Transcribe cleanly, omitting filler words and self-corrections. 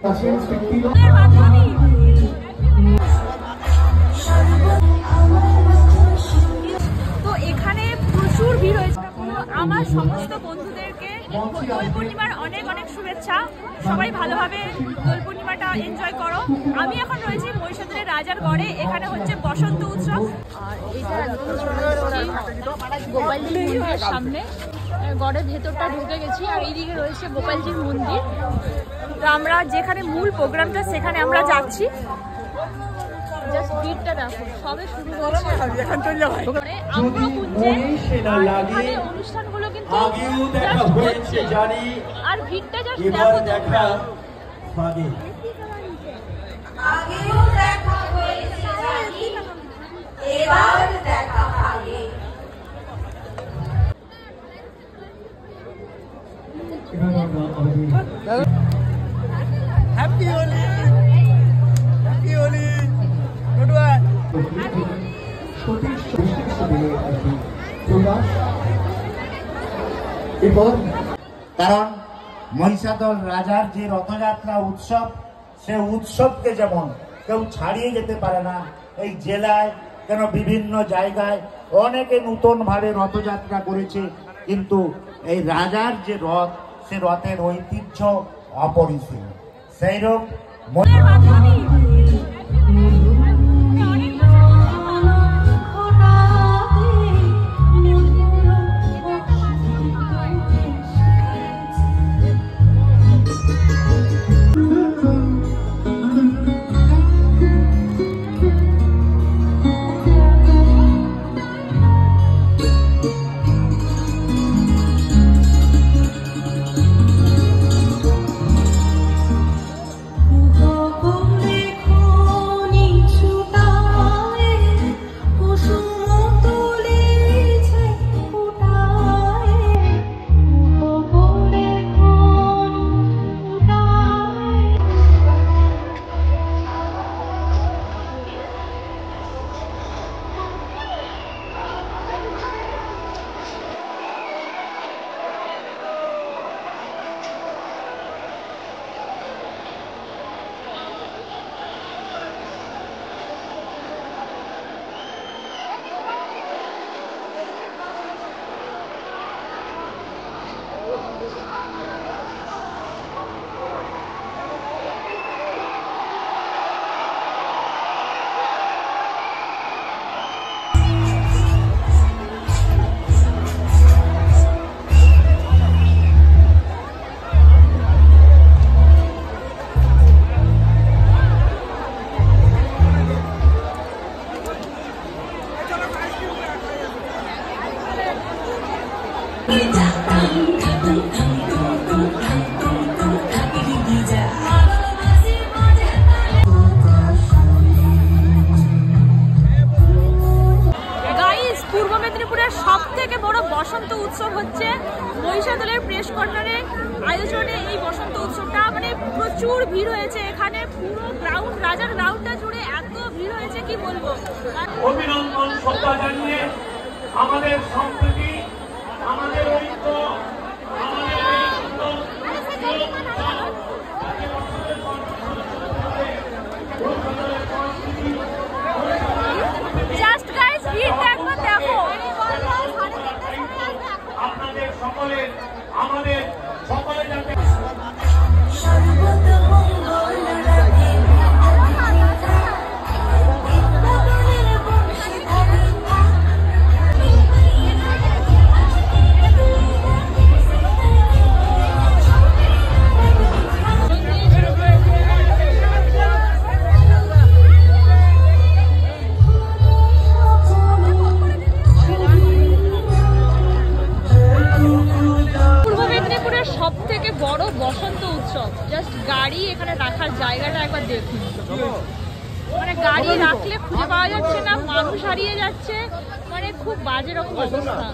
তো এখানে প্রচুর ভিড় হয়েছে। আমার সমস্ত বন্ধুদেরকে দোল পূর্ণিমার অনেক অনেক শুভেচ্ছা। সবাই ভালোভাবে দোল পূর্ণিমাটা এনজয় করো। আমি এখন রয়েছি মহিষাদলের রাজার গড়ে। এখানে হচ্ছে বসন্ত উৎসব। আর এটা গোপালজির মন্দিরের সামনে, গড়ের ভেতরটা ঢুকে গেছি। আর এইদিকে রয়েছে গোপালজির মন্দির। তো আমরা যেখানে মূল প্রোগ্রামটা সেখানে আমরা যাচ্ছি। জাস্ট ভিড়টা দেখো, সবে শুরু হচ্ছে। অনুষ্ঠানগুলো কিন্তু আর ভিড়টা জাস্ট দেখো তোমরা। Happy Holi, happy Holi. কারণ মহিষাদল রাজার যে রথযাত্রা উৎসব, সে উৎসবকে যেমন কেউ ছাড়িয়ে যেতে পারে না। এই জেলায় কেন বিভিন্ন জায়গায় অনেকে নতুন ভাবে রথযাত্রা করেছে, কিন্তু এই রাজার যে রথ, সে রথের ঐতিহ্য অপরিসীম। সেইরূপ সবথেকে বড় বসন্ত উৎসব হচ্ছে মহিষাদলের প্রেস কর্নারে আয়োজনে এই বসন্ত উৎসবটা। মানে প্রচুর ভিড় হয়েছে এখানে, পুরো গ্রাউন্ড, রাজার গ্রাউন্ডটা জুড়ে এত ভিড় হয়েছে কি বলবো। অভিনন্দন শ্রদ্ধা জানিয়ে আমাদের সম্প্রীতি, আমাদের ঐক্য, জাস্ট গাইস ভিড়টা একবার দেখো। আপনাদের সকলের, আমাদের সকলে যাতে সবথেকে বড় বসন্ত উৎসব। জাস্ট গাড়ি এখানে রাখার জায়গাটা একবার দেখুন। মানে গাড়ি রাখলে খুঁজে পাওয়া যাচ্ছে না, মানুষ হারিয়ে যাচ্ছে, মানে খুব বাজে রকম অবস্থা।